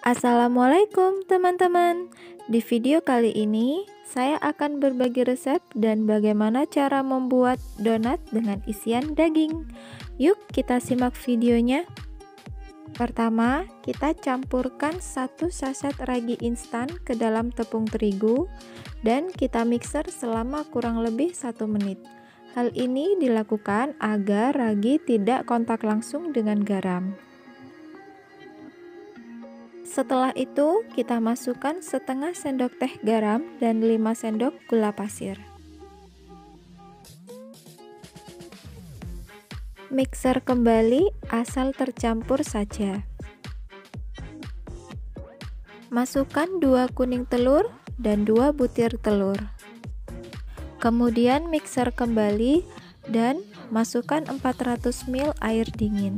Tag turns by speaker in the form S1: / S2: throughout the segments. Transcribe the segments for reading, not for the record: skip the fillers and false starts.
S1: Assalamualaikum teman-teman. Di video kali ini saya akan berbagi resep dan bagaimana cara membuat donat dengan isian daging. Yuk kita simak videonya. Pertama, kita campurkan 1 saset ragi instan ke dalam tepung terigu dan kita mixer selama kurang lebih 1 menit. Hal ini dilakukan agar ragi tidak kontak langsung dengan garam. Setelah itu, kita masukkan setengah sendok teh garam dan 5 sendok gula pasir. Mixer kembali asal tercampur saja. Masukkan 2 kuning telur dan 2 butir telur. Kemudian mixer kembali dan masukkan 400 ml air dingin.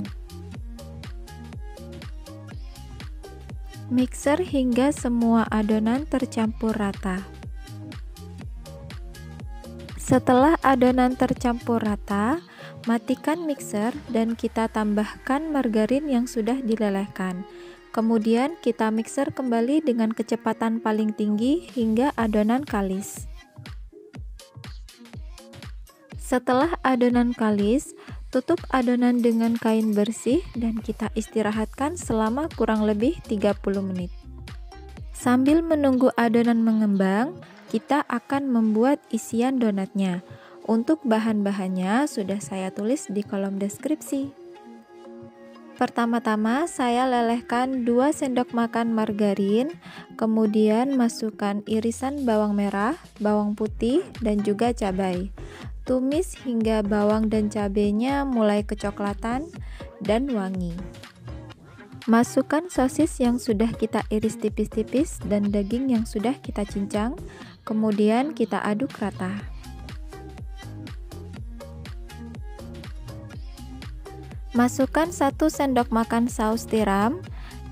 S1: Mixer hingga semua adonan tercampur rata. Setelah adonan tercampur rata, matikan mixer dan kita tambahkan margarin yang sudah dilelehkan. Kemudian kita mixer kembali dengan kecepatan paling tinggi hingga adonan kalis. Setelah adonan kalis, tutup adonan dengan kain bersih dan kita istirahatkan selama kurang lebih 30 menit. Sambil menunggu adonan mengembang, kita akan membuat isian donatnya. Untuk bahan-bahannya sudah saya tulis di kolom deskripsi. Pertama-tama saya lelehkan 2 sendok makan margarin, kemudian masukkan irisan bawang merah, bawang putih, dan juga cabai. Tumis hingga bawang dan cabenya mulai kecoklatan dan wangi. Masukkan sosis yang sudah kita iris tipis-tipis dan daging yang sudah kita cincang, kemudian kita aduk rata. Masukkan 1 sendok makan saus tiram,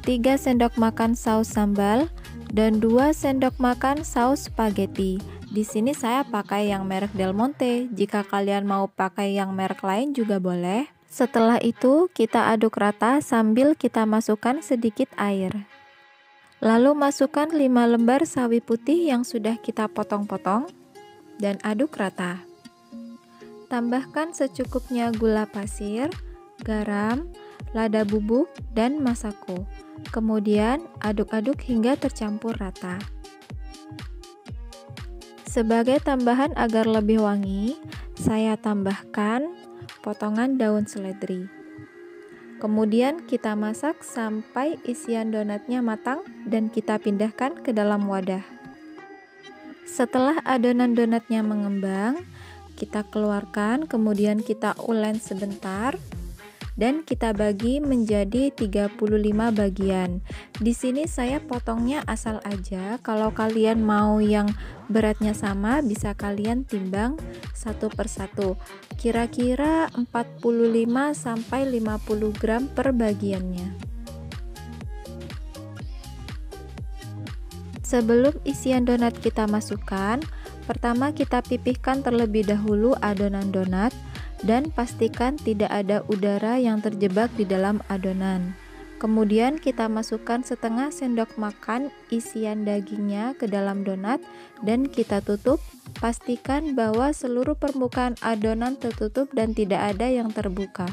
S1: 3 sendok makan saus sambal, dan 2 sendok makan saus spaghetti. Di sini saya pakai yang merek Del Monte. Jika kalian mau pakai yang merek lain juga boleh. Setelah itu kita aduk rata sambil kita masukkan sedikit air. Lalu masukkan 5 lembar sawi putih yang sudah kita potong-potong dan aduk rata. Tambahkan secukupnya gula pasir, garam, lada bubuk, dan masako. Kemudian aduk-aduk hingga tercampur rata. Sebagai tambahan agar lebih wangi, saya tambahkan potongan daun seledri. Kemudian kita masak sampai isian donatnya matang dan kita pindahkan ke dalam wadah. Setelah adonan donatnya mengembang, kita keluarkan, kemudian kita ulen sebentar dan kita bagi menjadi 35 bagian. Di sini saya potongnya asal aja. Kalau kalian mau yang beratnya sama, bisa kalian timbang satu persatu. Kira-kira 45 sampai 50 gram per bagiannya. Sebelum isian donat kita masukkan, pertama kita pipihkan terlebih dahulu adonan donat dan pastikan tidak ada udara yang terjebak di dalam adonan. Kemudian kita masukkan setengah sendok makan isian dagingnya ke dalam donat dan kita tutup. Pastikan bahwa seluruh permukaan adonan tertutup dan tidak ada yang terbuka.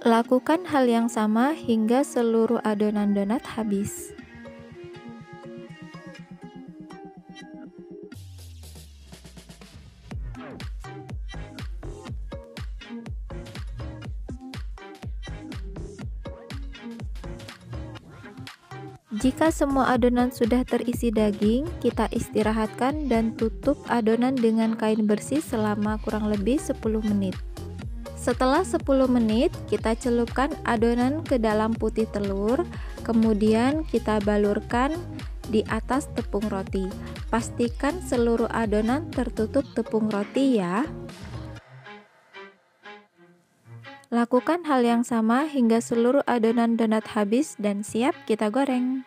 S1: Lakukan hal yang sama hingga seluruh adonan donat habis. Jika semua adonan sudah terisi daging, kita istirahatkan dan tutup adonan dengan kain bersih selama kurang lebih 10 menit. Setelah 10 menit, kita celupkan adonan ke dalam putih telur, kemudian kita balurkan di atas tepung roti. Pastikan seluruh adonan tertutup tepung roti ya. Lakukan hal yang sama hingga seluruh adonan donat habis dan siap kita goreng.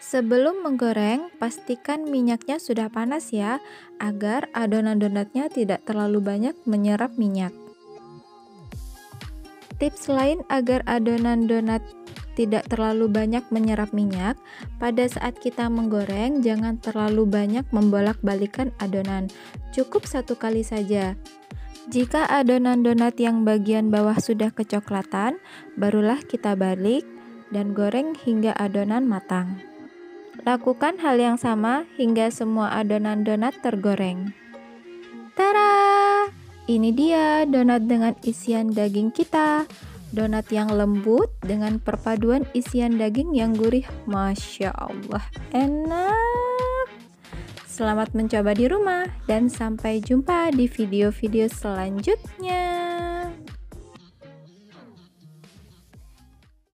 S1: Sebelum menggoreng, pastikan minyaknya sudah panas ya, agar adonan donatnya tidak terlalu banyak menyerap minyak. Tips lain agar adonan donat tidak terlalu banyak menyerap minyak, pada saat kita menggoreng jangan terlalu banyak membolak-balikan adonan, cukup satu kali saja. Jika adonan donat yang bagian bawah sudah kecoklatan, barulah kita balik dan goreng hingga adonan matang. Lakukan hal yang sama hingga semua adonan donat tergoreng. Tara! Ini dia donat dengan isian daging kita. Donat yang lembut dengan perpaduan isian daging yang gurih. Masya Allah, enak! Selamat mencoba di rumah dan sampai jumpa di video-video selanjutnya.